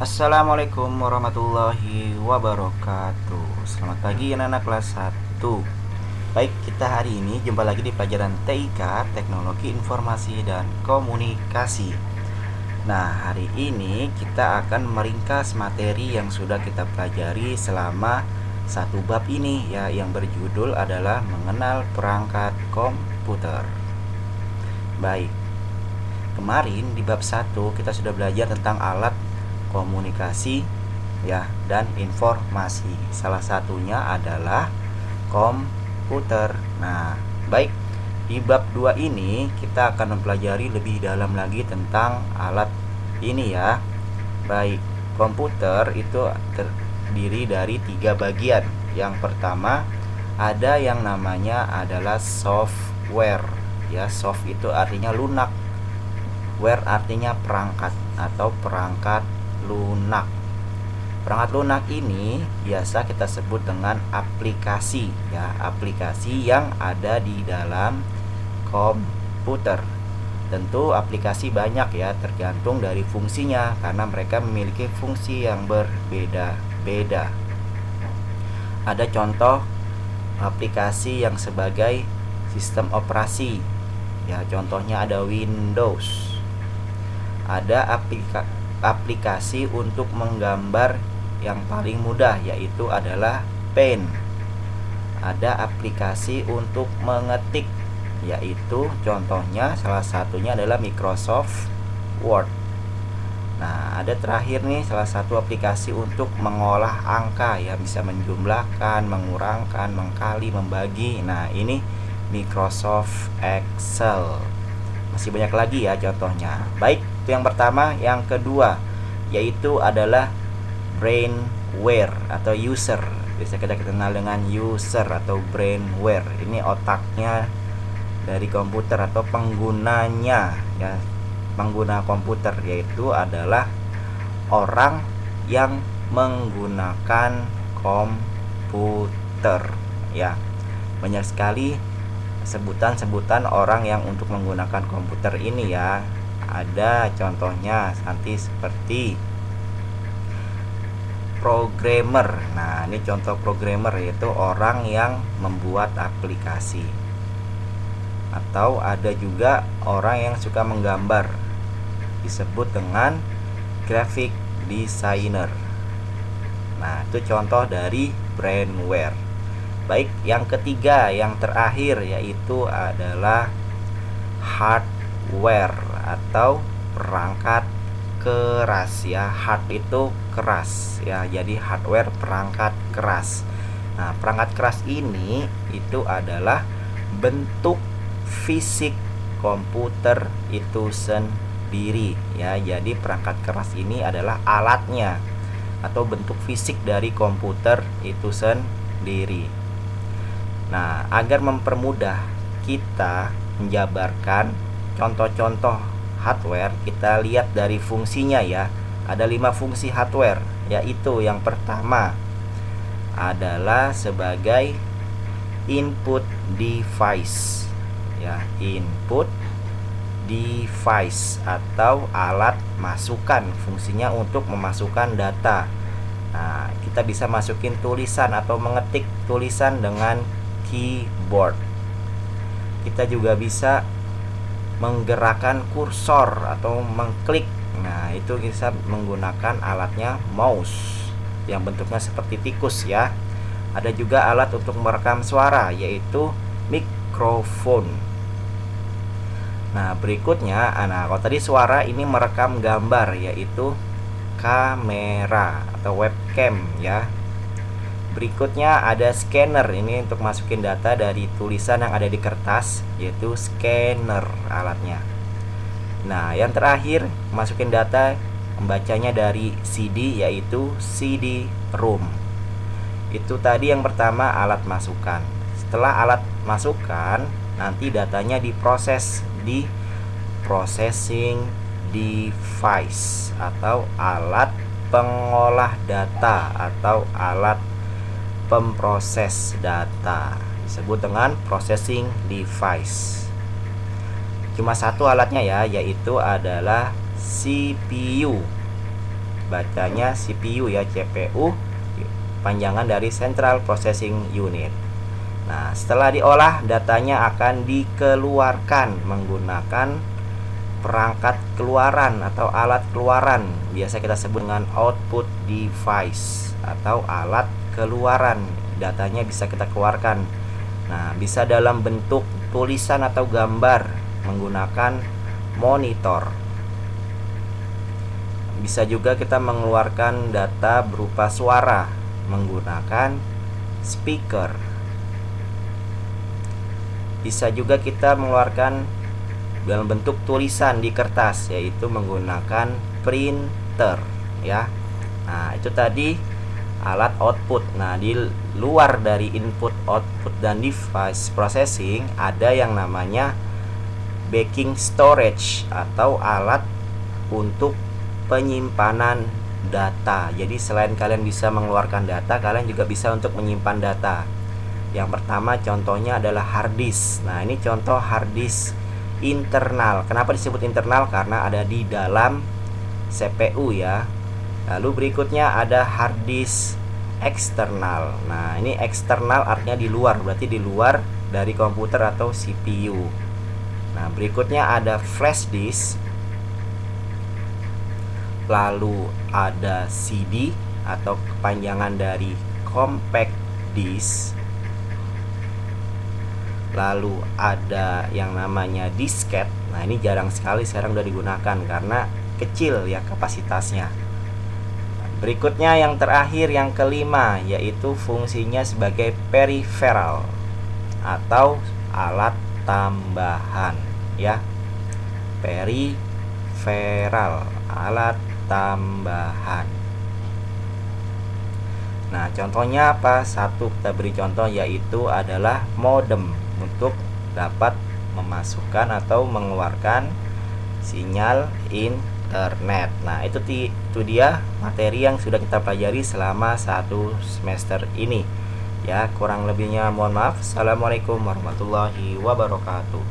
Assalamualaikum warahmatullahi wabarakatuh. Selamat pagi anak-anak kelas 1. Baik, kita hari ini jumpa lagi di pelajaran TIK, Teknologi Informasi dan Komunikasi. Nah, hari ini kita akan meringkas materi yang sudah kita pelajari selama satu bab ini ya, yang berjudul adalah mengenal perangkat komputer. Baik, kemarin di bab 1 kita sudah belajar tentang alat komunikasi ya dan informasi. Salah satunya adalah komputer. Nah, baik, di bab 2 ini kita akan mempelajari lebih dalam lagi tentang alat ini ya. Baik, komputer itu terdiri dari 3 bagian. Yang pertama ada yang namanya adalah software ya. Soft itu artinya lunak, ware artinya perangkat atau perangkat lunak. Perangkat lunak ini biasa kita sebut dengan aplikasi ya, aplikasi yang ada di dalam komputer. Tentu aplikasi banyak ya, tergantung dari fungsinya karena mereka memiliki fungsi yang berbeda-beda. Ada contoh aplikasi yang sebagai sistem operasi ya, contohnya ada Windows. Ada aplikasi untuk menggambar yang paling mudah, yaitu adalah Paint. Ada aplikasi untuk mengetik, yaitu contohnya salah satunya adalah Microsoft Word. Nah, ada terakhir nih salah satu aplikasi untuk mengolah angka ya, bisa menjumlahkan, mengurangkan, mengkali, membagi. Nah, ini Microsoft Excel. Masih banyak lagi ya contohnya. Baik, itu yang pertama. Yang kedua yaitu adalah brainware atau user. Bisa kita kenal dengan user atau brainware. Ini otaknya dari komputer atau penggunanya ya, pengguna komputer, yaitu adalah orang yang menggunakan komputer ya. Banyak sekali sebutan-sebutan orang yang untuk menggunakan komputer ini ya. Ada contohnya nanti seperti programmer. Nah, ini contoh programmer, yaitu orang yang membuat aplikasi. Atau ada juga orang yang suka menggambar, disebut dengan graphic designer. Nah, itu contoh dari brainware. Baik, yang ketiga, yang terakhir yaitu adalah hardware atau perangkat keras ya. Hard itu keras ya, jadi hardware perangkat keras. Nah, perangkat keras ini itu adalah bentuk fisik komputer itu sendiri ya. Jadi perangkat keras ini adalah alatnya atau bentuk fisik dari komputer itu sendiri. Nah, agar mempermudah kita menjabarkan contoh-contoh hardware, kita lihat dari fungsinya ya. Ada 5 fungsi hardware, yaitu yang pertama adalah sebagai input device ya, input device atau alat masukan, fungsinya untuk memasukkan data. Nah, kita bisa masukin tulisan atau mengetik tulisan dengan keyboard. Kita juga bisa menggerakkan kursor atau mengklik. Nah, itu bisa menggunakan alatnya mouse yang bentuknya seperti tikus ya. Ada juga alat untuk merekam suara, yaitu mikrofon. Nah, berikutnya, kalau tadi suara, ini merekam gambar, yaitu kamera atau webcam ya. Berikutnya ada scanner, ini untuk masukin data dari tulisan yang ada di kertas, yaitu scanner alatnya. Nah, yang terakhir masukin data, membacanya dari CD, yaitu CD-ROM. Itu tadi yang pertama, alat masukan. Setelah alat masukan, nanti datanya diproses di processing device atau alat pengolah data atau alat pemproses data, disebut dengan processing device. Cuma satu alatnya ya, yaitu adalah CPU. bacanya CPU ya, CPU panjangan dari Central Processing Unit. Nah, setelah diolah, datanya akan dikeluarkan menggunakan perangkat keluaran atau alat keluaran. Biasa kita sebut dengan output device atau alat keluaran. Datanya bisa kita keluarkan. Nah, bisa dalam bentuk tulisan atau gambar menggunakan monitor. Bisa juga kita mengeluarkan data berupa suara menggunakan speaker. Bisa juga kita mengeluarkan dalam bentuk tulisan di kertas, yaitu menggunakan printer ya. Nah, itu tadi alat output. Nah, di luar dari input, output, dan device processing ada yang namanya backing storage atau alat untuk penyimpanan data. Jadi selain kalian bisa mengeluarkan data, kalian juga bisa untuk menyimpan data. Yang pertama contohnya adalah hard disk. Nah, ini contoh hard disk internal. Kenapa disebut internal? Karena ada di dalam CPU ya. Lalu berikutnya ada hard disk eksternal. Nah, ini eksternal artinya di luar, berarti di luar dari komputer atau CPU. Nah, berikutnya ada flash disk. Lalu ada CD atau kepanjangan dari compact disk. Lalu ada yang namanya disket. Nah, ini jarang sekali sekarang udah digunakan karena kecil ya kapasitasnya. Berikutnya yang terakhir, yang kelima, yaitu fungsinya sebagai peripheral atau alat tambahan ya. Peripheral, alat tambahan. Nah, contohnya apa? Satu kita beri contoh, yaitu adalah modem untuk dapat memasukkan atau mengeluarkan sinyal internet. Nah, itu dia materi yang sudah kita pelajari selama 1 semester ini. Ya, kurang lebihnya mohon maaf. Assalamualaikum warahmatullahi wabarakatuh.